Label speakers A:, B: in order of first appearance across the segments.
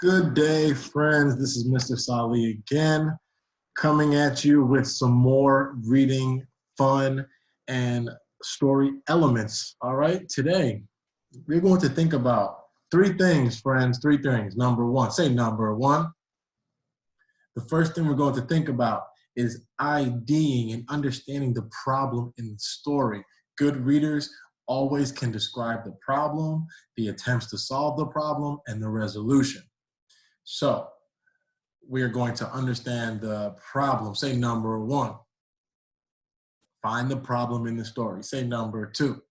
A: Good day, friends. This is Mr. Sali again, coming at you with some more reading fun and story elements. All right, today we're going to think about three things, friends. Three things. Number one, say number one. The first thing we're going to think about is IDing and understanding the problem in the story. Good readers always can describe the problem, the attempts to solve the problem, and the resolution. So we are going to understand the problem. Say number one. Find the problem in the story. Say number two.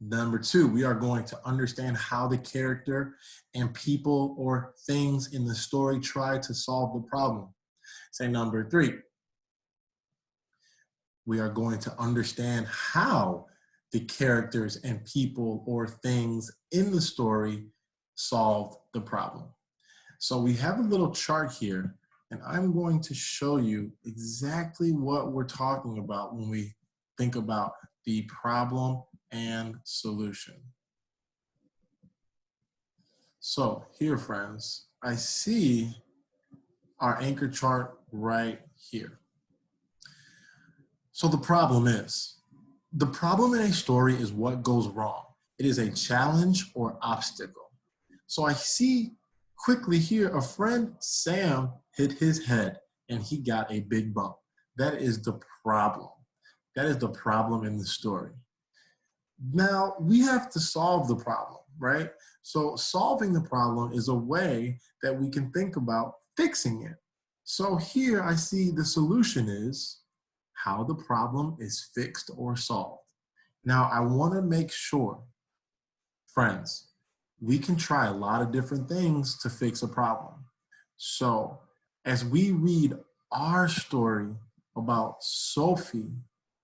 A: Number two, we are going to understand how the character and people or things in the story try to solve the problem. Say number three. We are going to understand how the characters and people or things in the story solved the problem. So we have a little chart here, and I'm going to show you exactly what we're talking about when we think about the problem and solution. So here, friends, I see our anchor chart right here. So the problem in a story is what goes wrong. It is a challenge or obstacle. So I see quickly here, a friend, Sam, hit his head and he got a big bump. That is the problem. That is the problem in the story. Now, we have to solve the problem, right? So solving the problem is a way that we can think about fixing it. So here I see the solution is how the problem is fixed or solved. Now, I want to make sure, friends, we can try a lot of different things to fix a problem. So as we read our story about Sophie,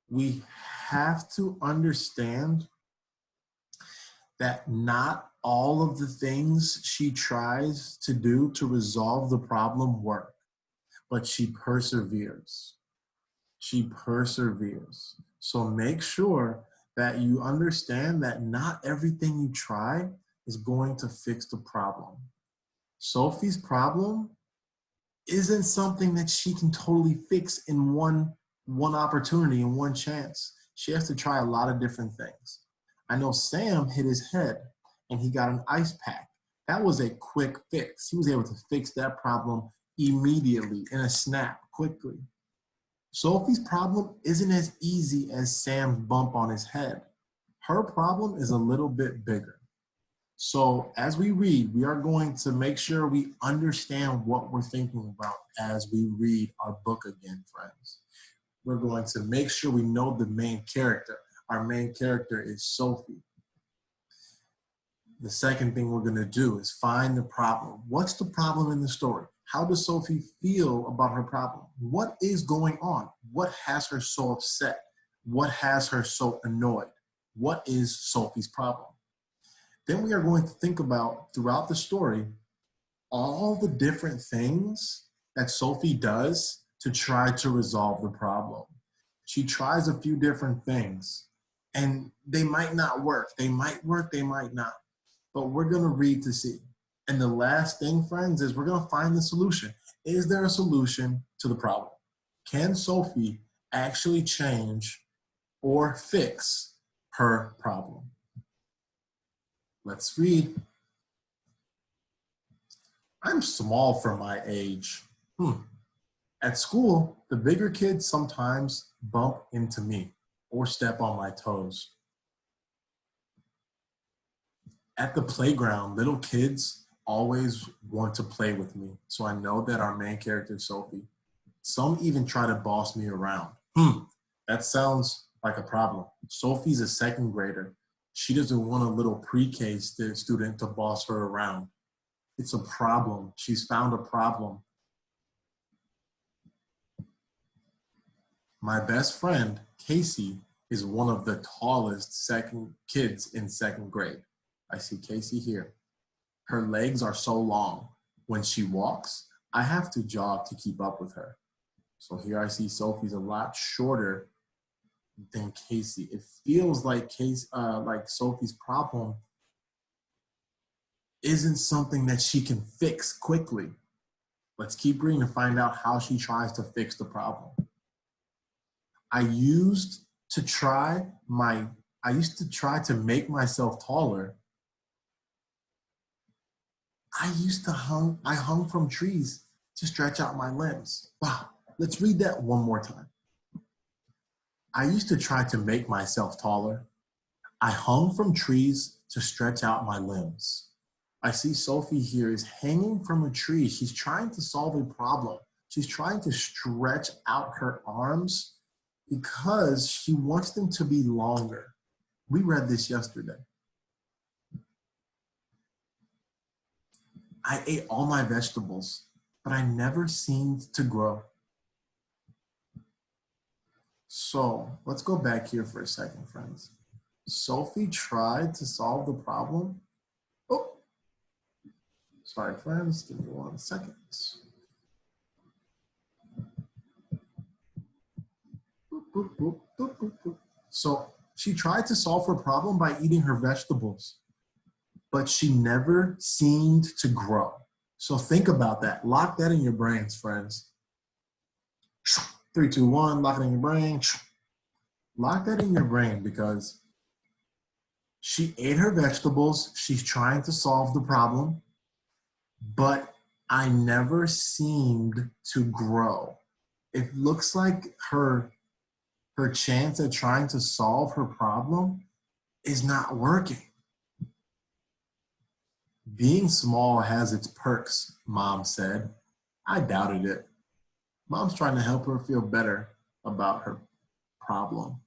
A: we have to understand that not all of the things she tries to do to resolve the problem work, but she perseveres. She perseveres. So make sure that you understand that not everything you try is going to fix the problem. Sophie's problem isn't something that she can totally fix in one opportunity and one chance. She has to try a lot of different things. I know Sam hit his head and he got an ice pack. That was a quick fix. He was able to fix that problem immediately in a snap, quickly. Sophie's problem isn't as easy as Sam's bump on his head. Her problem is a little bit bigger. So as we read, we are going to make sure we understand what we're thinking about as we read our book again, friends. We're going to make sure we know the main character. Our main character is Sophie. The second thing we're going to do is find the problem. What's the problem in the story? How does Sophie feel about her problem? What is going on? What has her so upset? What has her so annoyed? What is Sophie's problem? Then we are going to think about, throughout the story, all the different things that Sophie does to try to resolve the problem. She tries a few different things, and they might not work. They might work, they might not. But we're going to read to see. And the last thing, friends, is we're going to find the solution. Is there a solution to the problem? Can Sophie actually change or fix her problem? Let's read. I'm small for my age. At school, the bigger kids sometimes bump into me or step on my toes. At the playground, little kids always want to play with me, so I know that our main character is Sophie. Some even try to boss me around. That sounds like a problem. Sophie's a second grader. She doesn't want a little pre-K student to boss her around. It's a problem. She's found a problem. My best friend, Casey, is one of the tallest kids in second grade. I see Casey here. Her legs are so long. When she walks, I have to jog to keep up with her. So here I see Sophie's a lot shorter than Casey. It feels like Sophie's problem isn't something that she can fix quickly. Let's keep reading to find out how she tries to fix the problem. I used to try to make myself taller. I hung from trees to stretch out my limbs. Wow, let's read that one more time. I used to try to make myself taller. I hung from trees to stretch out my limbs. I see Sophie here is hanging from a tree. She's trying to solve a problem. She's trying to stretch out her arms because she wants them to be longer. We read this yesterday. I ate all my vegetables, but I never seemed to grow. So let's go back here for a second, friends. Sophie tried to solve the problem. Oh, sorry, friends. Give me 1 second. Boop, boop, boop, boop, boop. So she tried to solve her problem by eating her vegetables, but she never seemed to grow. So think about that. Lock that in your brains, friends. 3, 2, 1, lock it in your brain. Lock that in your brain because she ate her vegetables. She's trying to solve the problem, but I never seemed to grow. It looks like her chance at trying to solve her problem is not working. Being small has its perks, Mom said. I doubted it. Mom's trying to help her feel better about her problem.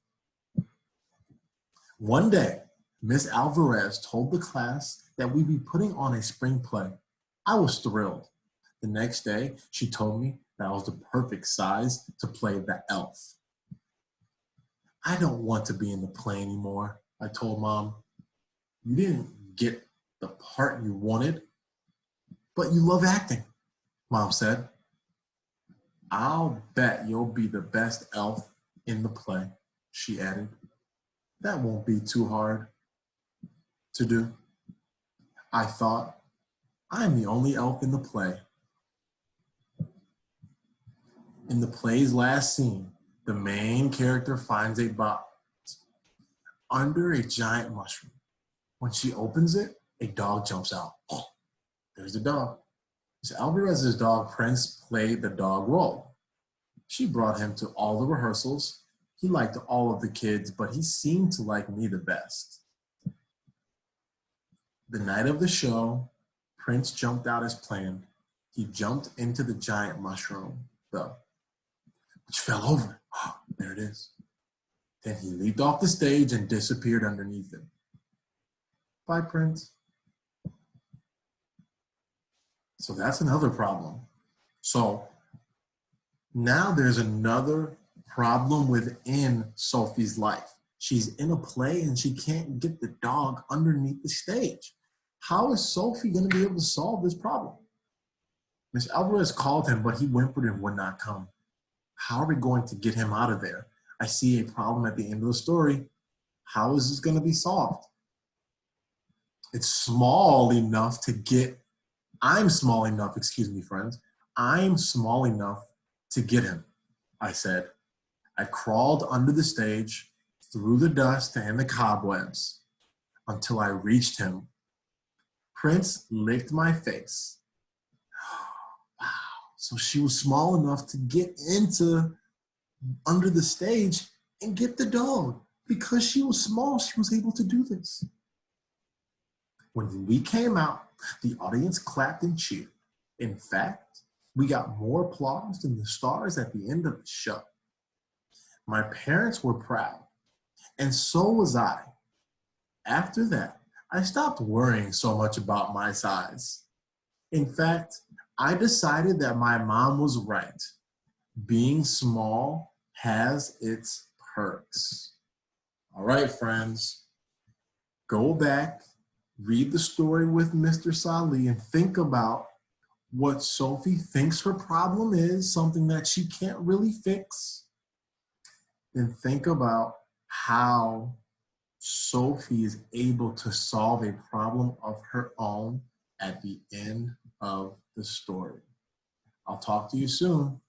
A: One day, Miss Alvarez told the class that we'd be putting on a spring play. I was thrilled. The next day, she told me that I was the perfect size to play the elf. I don't want to be in the play anymore, I told Mom. You didn't get the part you wanted, but you love acting, Mom said. I'll bet you'll be the best elf in the play, she added. That won't be too hard to do. I thought, I'm the only elf in the play. In the play's last scene, the main character finds a box under a giant mushroom. When she opens it, a dog jumps out. Oh, there's the dog. Miss Alvarez's dog, Prince, played the dog role. She brought him to all the rehearsals. He liked all of the kids, but he seemed to like me the best. The night of the show, Prince jumped out as planned. He jumped into the giant mushroom, though, which fell over. Oh, there it is. Then he leaped off the stage and disappeared underneath it. Bye, Prince. So that's another problem. So now there's another problem within Sophie's life. She's in a play and she can't get the dog underneath the stage. How is Sophie going to be able to solve this problem? Miss Alvarez called him, but he whimpered and would not come. How are we going to get him out of there? I see a problem at the end of the story. How is this going to be solved? It's small enough to get, I'm small enough, excuse me, friends. I'm small enough to get him, I said. I crawled under the stage, through the dust and the cobwebs, until I reached him. Prince licked my face. Wow, so she was small enough to get under the stage and get the dog. Because she was small, she was able to do this. When we came out, the audience clapped and cheered. In fact, we got more applause than the stars at the end of the show. My parents were proud, and so was I. After that, I stopped worrying so much about my size. In fact, I decided that my mom was right. Being small has its perks. All right, friends, go back, read the story with Mr. Salih, and think about what Sophie thinks her problem is, something that she can't really fix. Then think about how Sophie is able to solve a problem of her own at the end of the story. I'll talk to you soon.